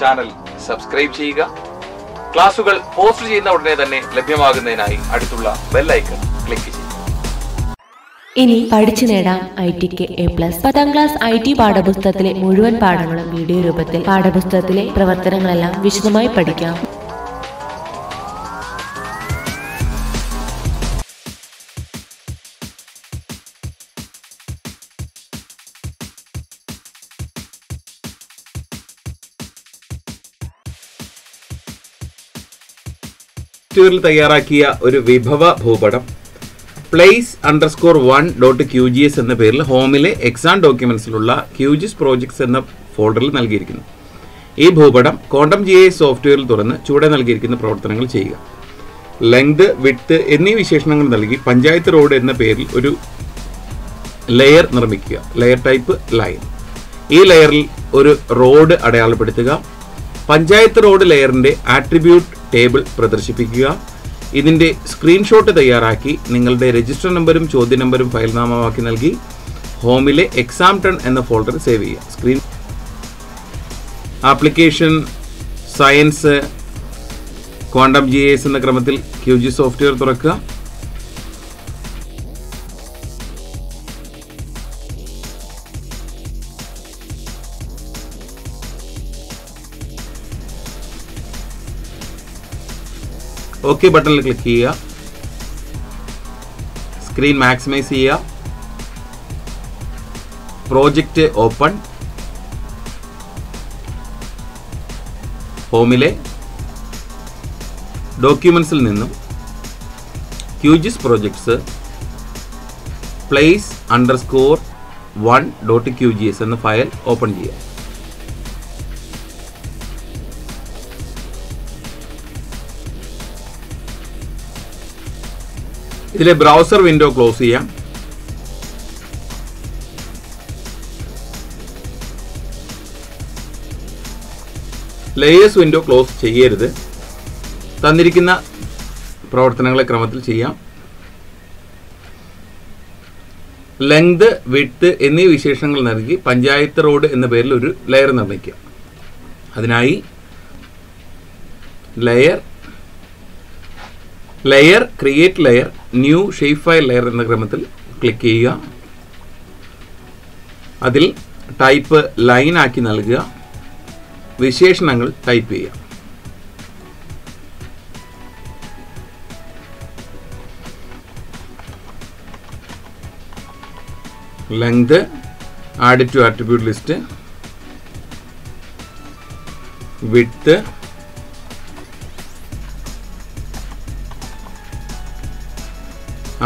Channel subscribe ചെയ്യുക. ക്ലാസുകൾ post ചെയ്യുന്ന ഉടനെ തന്നെ ലഭ്യമാകുന്നതിനായി അടുത്തുള്ള ബെൽ ഐക്കൺ ക്ലിക്ക് ചെയ്യുക. ഇനി പഠിച്ചു നേടാം ITക്ക് A+. 10ാം ക്ലാസ് IT പാഠപുസ്തകത്തിലെ മുഴുവൻ പാഠങ്ങളും വീഡിയോ രൂപത്തിൽ പാഠപുസ്തകത്തിലെ പ്രവർത്തനങ്ങളെല്ലാം വിശദമായി പഠിക്കാം. തയ്യാറാക്കിയ ഒരു വിഭവ ഭൂപടം place_1.qgs എന്ന പേരിൽ ഹോമിലെ എക്സാം ഡോക്യുമെന്റ്സിലുള്ള QGIS പ്രോജക്ട്സ് എന്ന ഫോൾഡറിൽ നൽകിയിരിക്കുന്നു. ഈ ഭൂപടം ക്വാണ്ടം GIS സോഫ്റ്റ്വെയറിൽ തുറന്ന് ചുവടെ നൽകിയിരിക്കുന്ന പ്രവർത്തനങ്ങൾ ചെയ്യുക. ലെങ്ത്, വിഡ്ത്ത് എന്നീ വിശേഷണങ്ങൾ നൽകി പഞ്ചായത്ത് റോഡ് എന്ന പേരിൽ ഒരു ലെയർ നിർമ്മിക്കുക. Layer type line. ഈ ലെയറിൽ ഒരു റോഡ് അടയാളപ്പെടുത്തുക. പഞ്ചായത്ത് റോഡ് ലെയറിന്റെ ആട്രിബ്യൂട്ട് ടേബിൾ പ്രദർശിപ്പിക്കുക. ഇതിന്റെ സ്ക്രീൻഷോട്ട് തയ്യാറാക്കി നിങ്ങളുടെ രജിസ്റ്റർ നമ്പറും ചോദ്യ നമ്പറും ഫയൽ നാമമാക്കി നൽകി ഹോമിലെ എക്സാം ടൺ എന്ന ഫോൾഡർ സേവ് ചെയ്യുക. Screen application, science, quantum GIS എന്ന ക്രമത്തിൽ QGIS സോഫ്റ്റ്വെയർ തുറക്കുക. ഓക്കെ ബട്ടണിൽ ക്ലിക്ക് ചെയ്യുക. സ്ക്രീൻ മാക്സിമൈസ് ചെയ്യുക. Project open. ഹോമിലെ ഡോക്യുമെന്റ്സിൽ നിന്നും QGIS പ്രോജക്ട്സ് place_1.qgs എന്ന ഫയൽ ഓപ്പൺ ചെയ്യുക. ഇതിലെ ബ്രൗസർ വിൻഡോ ക്ലോസ് ചെയ്യാം. ലേയേഴ്സ് വിൻഡോ ക്ലോസ് ചെയ്യരുത്. തന്നിരിക്കുന്ന പ്രവർത്തനങ്ങളെ ക്രമത്തിൽ ചെയ്യാം. ലെങ്ത്, വിഡ്ത്ത് എന്നീ വിശേഷണങ്ങൾ നൽകി പഞ്ചായത്ത് റോഡ് എന്ന പേരിൽ ഒരു ലെയർ നിർമ്മിക്കുക. അതിനായി layer, create layer, new shape file layer എന്ന ക്രമത്തിൽ ക്ലിക്ക് ചെയ്യുക. അതിൽ ടൈപ്പ് ലൈൻ ആക്കി നൽകുക. വിശേഷണങ്ങൾ ടൈപ്പ് ചെയ്യുക. Length add to attribute list. Width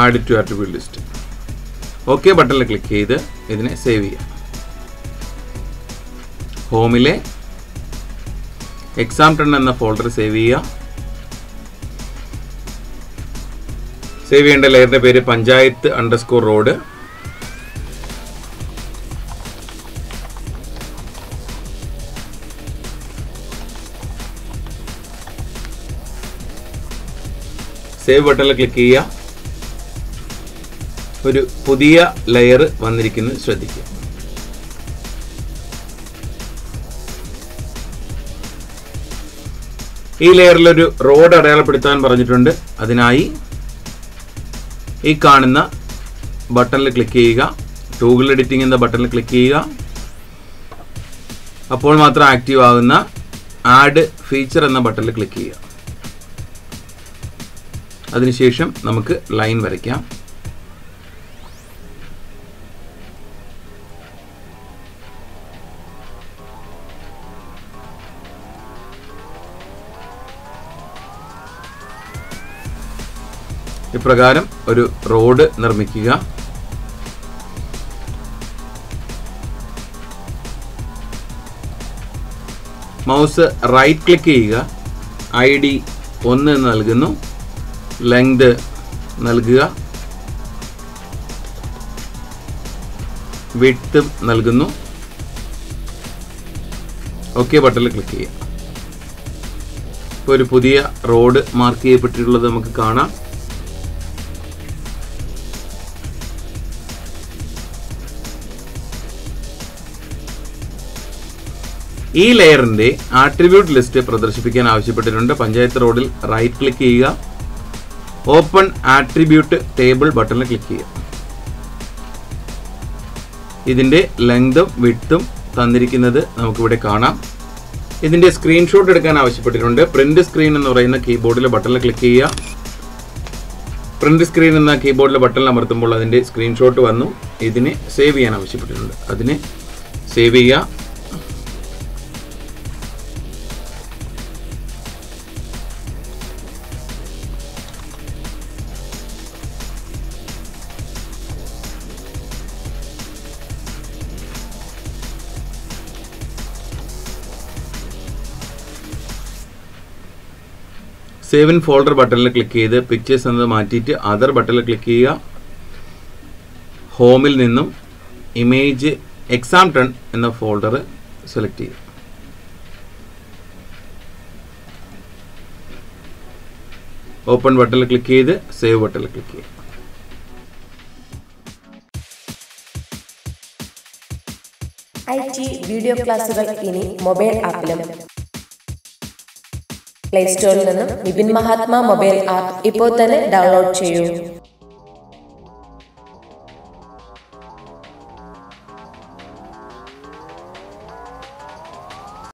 add to attribute list. Okay ബട്ടണിൽ ക്ലിക്ക് ചെയ്ത് ഇതിനെ സേവ് ചെയ്യാം. ഹോമിലെ എക്സാം ടൺ എന്ന ഫോൾഡർ സേവ് ചെയ്യുക. സേവ് ചെയ്യേണ്ട ലെയറിന്റെ പേര് പഞ്ചായത്ത്_റോഡ്. സേവ് ബട്ടണിൽ ക്ലിക്ക് ചെയ്യുക. ഒരു പുതിയ ലെയർ വന്നിരിക്കുന്നത് ശ്രദ്ധിക്കുക. ഈ ലെയറിൽ ഒരു റോഡ് അടയാളപ്പെടുത്താൻ പറഞ്ഞിട്ടുണ്ട്. അതിനായി ഈ കാണുന്ന ബട്ടണിൽ ക്ലിക്ക് ചെയ്യുക. ടൂൾ എഡിറ്റിംഗ് എന്ന ബട്ടണിൽ ക്ലിക്ക് ചെയ്യുക. അപ്പോൾ മാത്രം ആക്റ്റീവ് ആകുന്ന ആഡ് ഫീച്ചർ എന്ന ബട്ടണിൽ ക്ലിക്ക് ചെയ്യുക. അതിനുശേഷം നമുക്ക് ലൈൻ വരയ്ക്കാം. ഇപ്രകാരം ഒരു റോഡ് നിർമ്മിക്കുക. മൗസ് റൈറ്റ് ക്ലിക്ക് ചെയ്യുക. ID 1 എന്ന് നൽകുന്നു. ലെങ്ത് നൽകുക. വിഡ്ത്ത് നൽകുന്നു. ഓക്കെ ബട്ടണിൽ ക്ലിക്ക് ചെയ്യുക. ഇപ്പോൾ ഒരു പുതിയ റോഡ് മാർക്ക് ചെയ്യപ്പെട്ടിട്ടുള്ളത് നമുക്ക് കാണാം. ഈ ലെയറിന്റെ ആട്രിബ്യൂട്ട് ലിസ്റ്റ് പ്രദർശിപ്പിക്കാൻ ആവശ്യപ്പെട്ടിട്ടുണ്ട്. പഞ്ചായത്ത് റോഡിൽ റൈറ്റ് ക്ലിക്ക് ചെയ്യുക, ഓപ്പൺ ആട്രിബ്യൂട്ട് ടേബിൾ ബട്ടണിൽ ക്ലിക്ക് ചെയ്യുക. ഇതിന്റെ ലെങ്തും വിഡ്ത്തും തന്നിരിക്കുന്നത് നമുക്കിവിടെ കാണാം. ഇതിന്റെ സ്ക്രീൻഷോട്ട് എടുക്കാൻ ആവശ്യപ്പെട്ടിട്ടുണ്ട്. പ്രിന്റ് സ്ക്രീൻ എന്ന് പറയുന്ന കീബോർഡിലെ ബട്ടണിൽ ക്ലിക്ക് ചെയ്യുക. പ്രിന്റ് സ്ക്രീൻ എന്ന കീബോർഡിലെ ബട്ടണിൽ അമർത്തുമ്പോൾ അതിന്റെ സ്ക്രീൻഷോട്ട് വന്നു. ഇതിനെ സേവ് ചെയ്യാൻ ആവശ്യപ്പെട്ടിട്ടുണ്ട്. അതിനെ സേവ് ചെയ്യുക. സേവ് ഇൻ ഫോൾഡർ ബട്ടണിൽ ക്ലിക്ക് ചെയ്ത് പിക്ചേഴ്സ് എന്നത് മാറ്റിയിട്ട് അതർ ബട്ടണിൽ ക്ലിക്ക് ചെയ്യുക. ഹോമിൽ നിന്നും ഇമേജ് എക്സാം ടൺ എന്ന ഫോൾഡർ സെലക്ട് ചെയ്യുക. ഓപ്പൺ ബട്ടണിൽ ക്ലിക്ക് ചെയ്ത് സേവ് ബട്ടണിൽ ക്ലിക്ക് ചെയ്യുക. IT വീഡിയോ ക്ലാസുകൾ ഇനി മൊബൈൽ ആപ്പിലും. പ്ലേ സ്റ്റോറിൽ നിന്നും വിപിൻ മഹാത്മാ മൊബൈൽ ആപ്പ് ഇപ്പോൾ തന്നെ ഡൗൺലോഡ് ചെയ്യൂ.